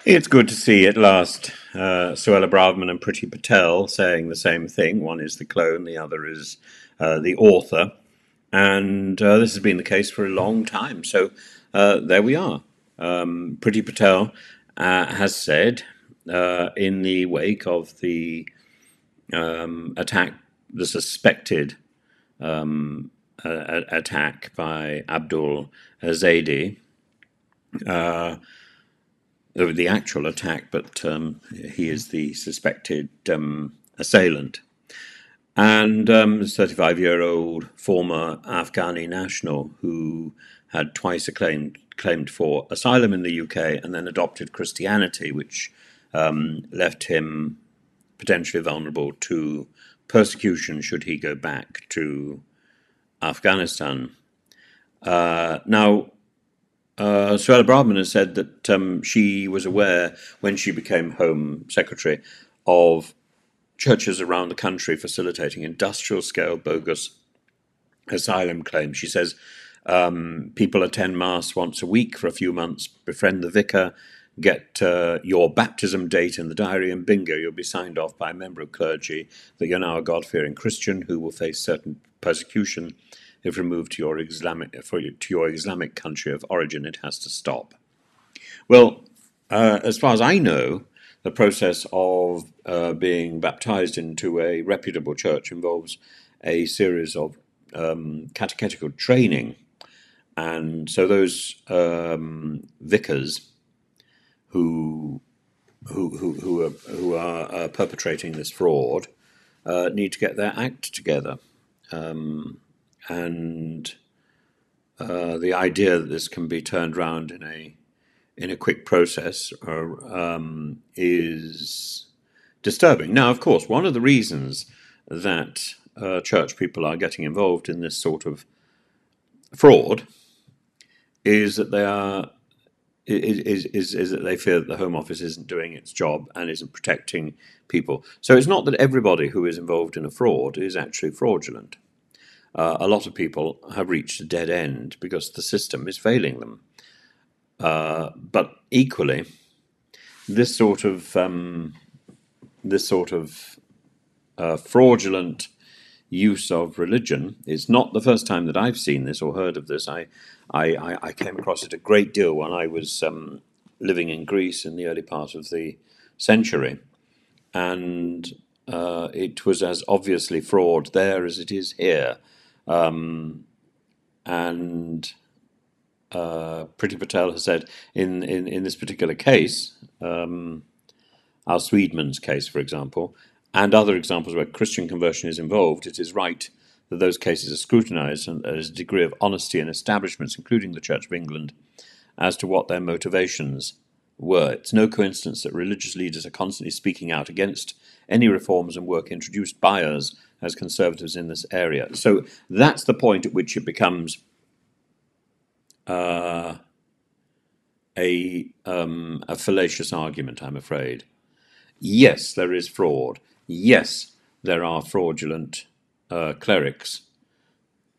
It's good to see at last Suella-Braverman and Priti Patel saying the same thing. One is the clone, the other is the author. And this has been the case for a long time. So there we are. Priti Patel has said, in the wake of the attack, the suspected attack by Abdul Zaidi, the actual attack, but he is the suspected assailant. And 35-year-old former Afghani national who had twice claimed for asylum in the UK and then adopted Christianity, which left him potentially vulnerable to persecution should he go back to Afghanistan. Now, Suella-Braverman has said that she was aware when she became Home Secretary of churches around the country facilitating industrial-scale bogus asylum claims. She says people attend Mass once a week for a few months, befriend the vicar, get your baptism date in the diary, and bingo, you'll be signed off by a member of clergy that you're now a God-fearing Christian who will face certain persecution if removed to your Islamic country of origin. It has to stop. Well, as far as I know, the process of being baptized into a reputable church involves a series of catechetical training, and so those vicars who are perpetrating this fraud need to get their act together. And the idea that this can be turned around in a quick process is disturbing. Now, of course, one of the reasons that church people are getting involved in this sort of fraud is that they fear that the Home Office isn't doing its job and isn't protecting people. So it's not that everybody who is involved in a fraud is actually fraudulent. A lot of people have reached a dead end because the system is failing them. But equally, this sort of fraudulent use of religion is not the first time that I've seen this or heard of this. I came across it a great deal when I was living in Greece in the early part of the century, and it was as obviously fraud there as it is here. And Priti Patel has said in this particular case, Al Swedman's case, for example, and other examples where Christian conversion is involved, it is right that those cases are scrutinised and there is a degree of honesty in establishments, including the Church of England, as to what their motivations were. It's no coincidence that religious leaders are constantly speaking out against any reforms and work introduced by us as conservatives in this area. So that's the point at which it becomes a fallacious argument, I'm afraid. Yes, there is fraud. Yes, there are fraudulent clerics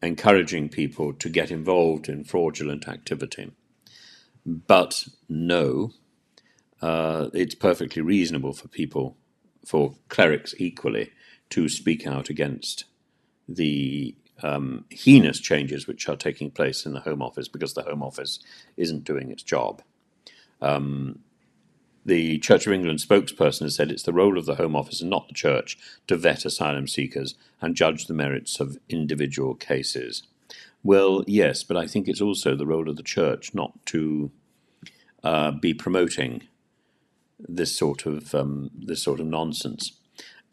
encouraging people to get involved in fraudulent activity. But no, it's perfectly reasonable for clerics equally, to speak out against the heinous changes which are taking place in the Home Office because the Home Office isn't doing its job. The Church of England spokesperson has said it's the role of the Home Office and not the Church to vet asylum seekers and judge the merits of individual cases. Well, yes, but I think it's also the role of the Church not to be promoting this sort of nonsense,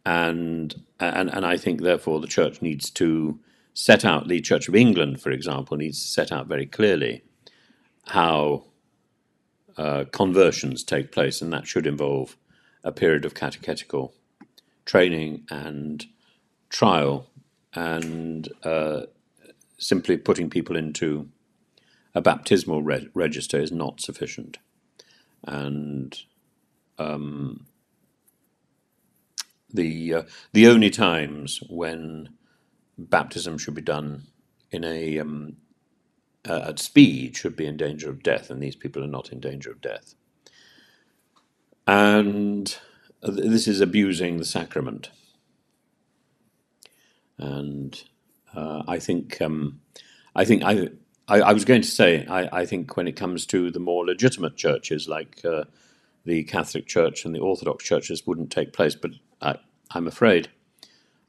and I think therefore the Church needs to set out. The Church of England, for example, needs to set out very clearly how conversions take place, and that should involve a period of catechetical training and trial, and simply putting people into a baptismal register is not sufficient. And the only times when baptism should be done in at speed should be in danger of death, and these people are not in danger of death. And this is abusing the sacrament. And I think I was going to say I think when it comes to the more legitimate churches like the Catholic Church and the Orthodox churches wouldn't take place, but I'm afraid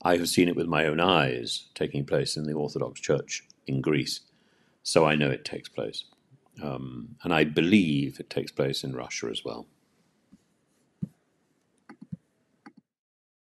I have seen it with my own eyes taking place in the Orthodox Church in Greece, so I know it takes place. And I believe it takes place in Russia as well.